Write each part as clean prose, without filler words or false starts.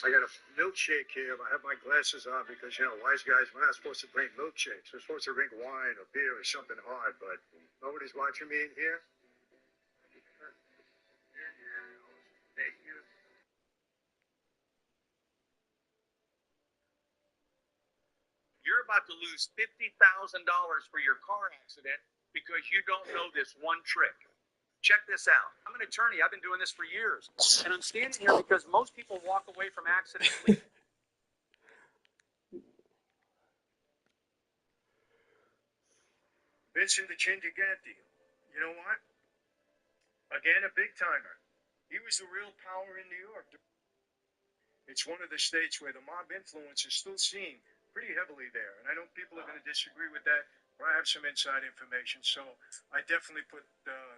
I got a milkshake here. I have my glasses on because, wise guys, we're not supposed to drink milkshakes. We're supposed to drink wine or beer or something hard, but nobody's watching me in here. You're about to lose $50,000 for your car accident because you don't know this one trick. Check this out. I'm an attorney. I've been doing this for years. And I'm standing here because most people walk away from accidents. Vincent the Chin Gigante. You know what? Again, a big timer. He was the real power in New York. It's one of the states where the mob influence is still seen pretty heavily there. And I know people are going to disagree with that, but I have some inside information. So I definitely put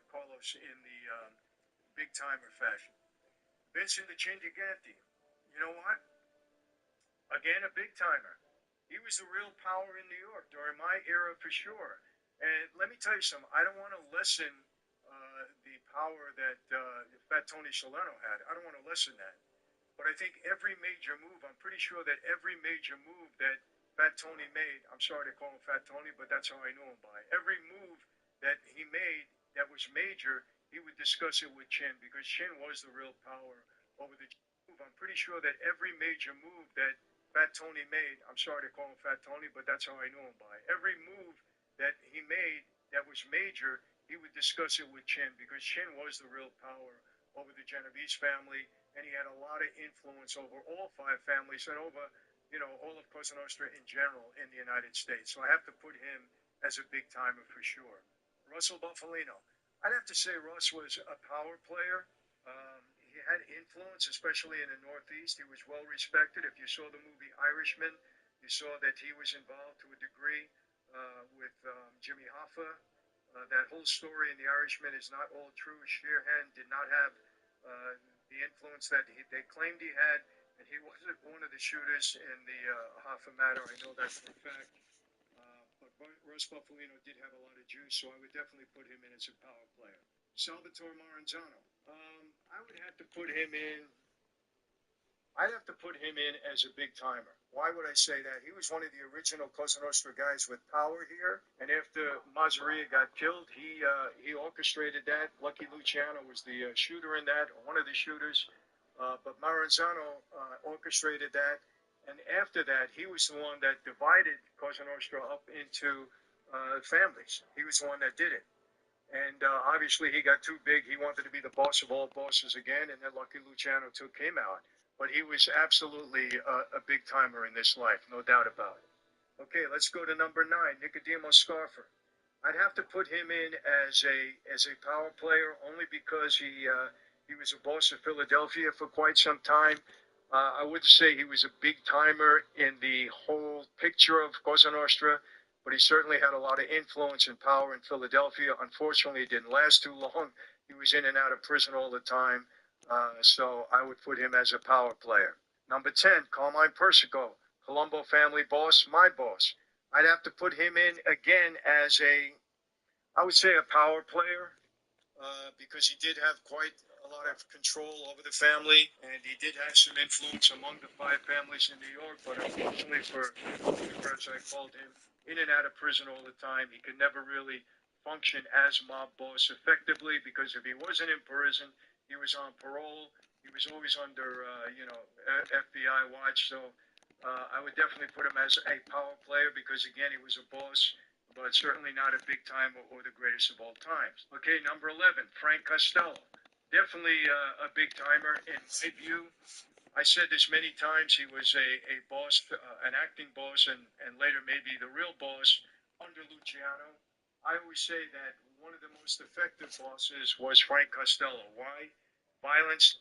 Carlos in the big timer fashion. Vincent the Chin Gigante. You know what? Again, a big timer. He was the real power in New York during my era for sure. And let me tell you something. I don't want to lessen the power that Fat Tony Salerno had. I don't want to lessen that. But I think every major move, I'm pretty sure that every major move that Fat Tony made, I'm sorry to call him Fat Tony, but that's how I knew him by. Every move that he made that was major, he would discuss it with Chin because Chin was the real power over the move. I'm pretty sure that every major move that Fat Tony made, I'm sorry to call him Fat Tony, but that's how I knew him by. Every move that he made that was major, he would discuss it with Chin because Chin was the real power over the Genovese family, and he had a lot of influence over all five families and over, all of Cosa Nostra in general in the United States. So I have to put him as a big timer for sure. Russell Buffalino. I'd have to say Russ was a power player. He had influence, especially in the Northeast. He was well respected. If you saw the movie Irishman, you saw that he was involved to a degree with Jimmy Hoffa. That whole story in The Irishman is not all true. Sheehan did not have the influence that they claimed he had, and he wasn't one of the shooters in the Hoffa matter. I know that for a fact. But Russ Buffalino did have a lot of juice, so I would definitely put him in as a power player. Salvatore Maranzano. I would have to put him in. I'd have to put him in as a big timer. Why would I say that? He was one of the original Cosa Nostra guys with power here. And after Mazzaria got killed, he orchestrated that. Lucky Luciano was the shooter in that, or one of the shooters. But Maranzano orchestrated that. And after that, he was the one that divided Cosa Nostra up into families. He was the one that did it. And obviously he got too big. He wanted to be the boss of all bosses again. And then Lucky Luciano took him out. But he was absolutely a big timer in this life, no doubt about it. Okay, let's go to number 9, Nicodemo Scarfer. I'd have to put him in as a power player only because he was a boss of Philadelphia for quite some time. I wouldn't say he was a big timer in the whole picture of Cosa Nostra, but he certainly had a lot of influence and power in Philadelphia. Unfortunately, it didn't last too long. He was in and out of prison all the time. So I would put him as a power player. Number 10, Carmine Persico, Colombo family boss, my boss. I'd have to put him in again as I would say a power player, because he did have quite a lot of control over the family, and he did have some influence among the five families in New York. But unfortunately for as I called him, in and out of prison all the time, he could never really function as mob boss effectively, because if he wasn't in prison, he was on parole. He was always under, FBI watch. So I would definitely put him as a power player because, again, he was a boss, but certainly not a big time or the greatest of all times. Okay, number 11, Frank Costello. Definitely a big timer in my view. I said this many times. He was a boss, an acting boss, and later maybe the real boss under Luciano. I always say that one of the most effective bosses was Frank Costello. Why? Violence.